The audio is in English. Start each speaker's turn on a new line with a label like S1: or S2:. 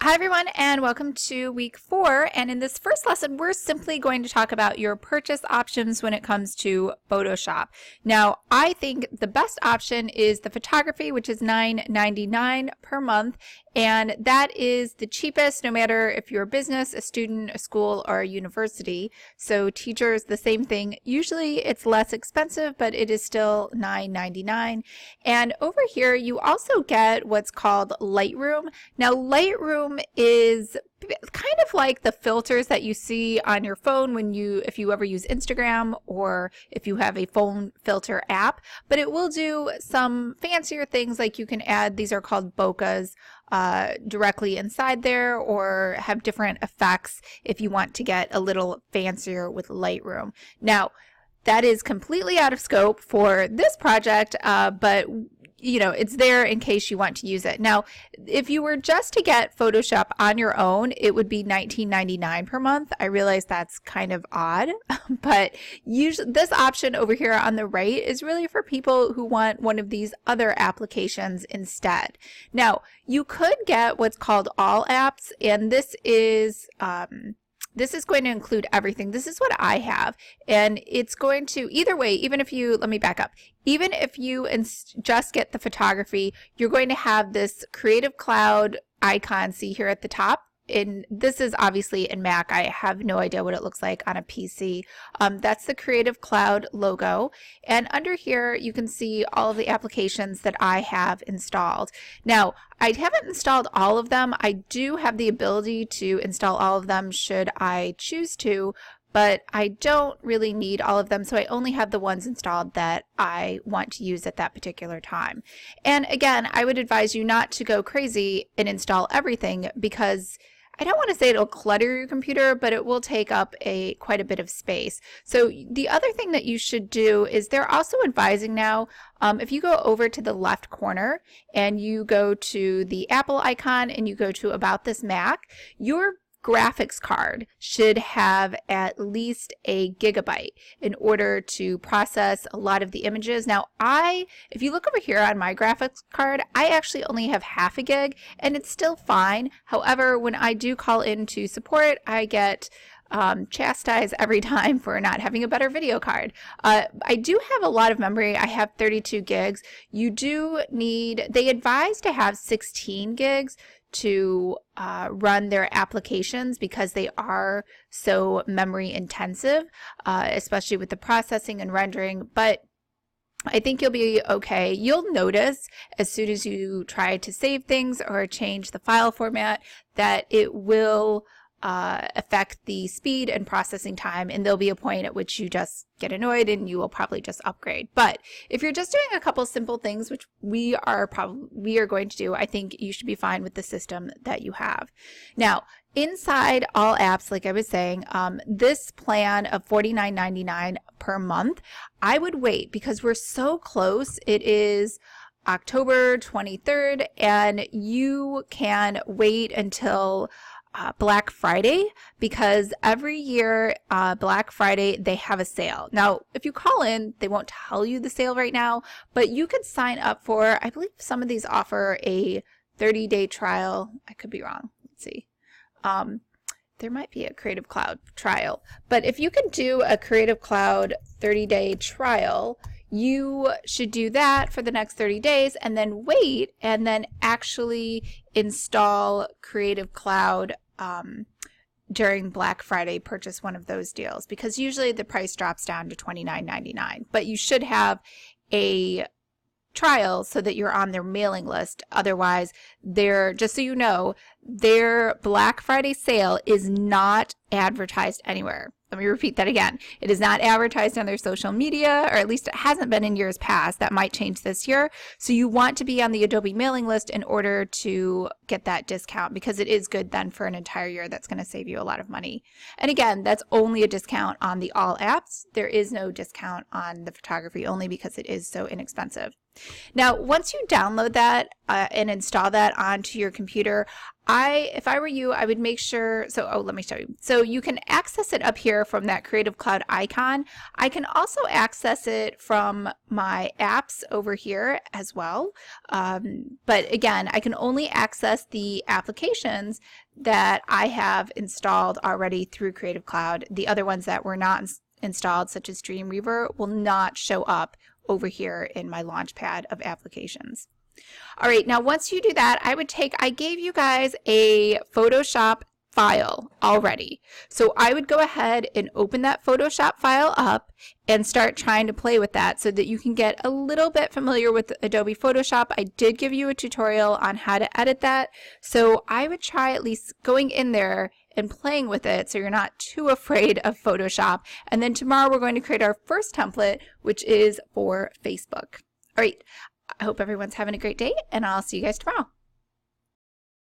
S1: Hi everyone, and welcome to week 4. And in this first lesson, we're simply going to talk about your purchase options when it comes to Photoshop. Now, I think the best option is the photography, which is $9.99 per month. And that is the cheapest, no matter if you're a business, a student, a school, or a university. So teachers, the same thing. Usually it's less expensive, but it is still $9.99. And over here, you also get what's called Lightroom. Now, Lightroom is kind of like the filters that you see on your phone if you ever use Instagram or if you have a phone filter app, but it will do some fancier things, like you can add, these are called bokehs, directly inside there, or have different effects if you want to get a little fancier with Lightroom. Now, that is completely out of scope for this project, but you know, it's there in case you want to use it. Now, if you were just to get Photoshop on your own, it would be $19.99 per month. I realize that's kind of odd, but usually this option over here on the right is really for people who want one of these other applications instead. Now, you could get what's called All Apps, and this is going to include everything. This is what I have, and it's going to, either way, even if you, let me back up, even if you just get the photography, you're going to have this Creative Cloud icon, see here at the top. And this is obviously in Mac. I have no idea what it looks like on a PC. That's the Creative Cloud logo. And under here, you can see all of the applications that I have installed. Now, I haven't installed all of them. I do have the ability to install all of them should I choose to, but I don't really need all of them, so I only have the ones installed that I want to use at that particular time. And again, I would advise you not to go crazy and install everything, because I don't want to say it'll clutter your computer, but it will take up quite a bit of space. So the other thing that you should do is they're also advising now, if you go over to the left corner and you go to the Apple icon and you go to About This Mac, your graphics card should have at least 1 GB in order to process a lot of the images. Now, if you look over here on my graphics card, I actually only have 1/2 gig, and it's still fine. However, when I do call into support, I get chastised every time for not having a better video card. I do have a lot of memory. I have 32 gigs. You do need, they advise to have 16 gigs to run their applications, because they are so memory intensive, especially with the processing and rendering. But I think you'll be okay. You'll notice as soon as you try to save things or change the file format that it will affect the speed and processing time, and there'll be a point at which you just get annoyed and you will probably just upgrade. But if you're just doing a couple simple things, which we are going to do, I think you should be fine with the system that you have. Now, inside All Apps, like I was saying, this plan of $49.99 per month, I would wait, because we're so close. It is October 23rd, and you can wait until Black Friday, because every year Black Friday they have a sale. Now, if you call in, they won't tell you the sale right now, but you could sign up for, I believe some of these offer a 30-day trial. I could be wrong. Let's see. There might be a Creative Cloud trial, but if you can do a Creative Cloud 30-day trial, you should do that for the next 30 days and then wait, and then actually install Creative Cloud during Black Friday. Purchase one of those deals, because usually the price drops down to $29.99, but you should have a trial so that you're on their mailing list. Otherwise, just so you know, their Black Friday sale is not advertised anywhere. Let me repeat that again. It is not advertised on their social media, or at least it hasn't been in years past. That might change this year. So you want to be on the Adobe mailing list in order to get that discount, because it is good then for an entire year. That's going to save you a lot of money. And again, that's only a discount on the All Apps. There is no discount on the photography, only because it is so inexpensive. Now, once you download that and install that onto your computer, if I were you, I would make sure, let me show you. So you can access it up here from that Creative Cloud icon. I can also access it from my apps over here as well. But again, I can only access the applications that I have installed already through Creative Cloud. The other ones that were not installed, such as Dreamweaver, will not show up over here in my Launchpad of applications. All right, now once you do that, I gave you guys a Photoshop file already. So I would go ahead and open that Photoshop file up and start trying to play with that so that you can get a little bit familiar with Adobe Photoshop. I did give you a tutorial on how to edit that. So I would try at least going in there and playing with it so you're not too afraid of Photoshop. And then tomorrow we're going to create our first template, which is for Facebook. All right. I hope everyone's having a great day, and I'll see you guys tomorrow.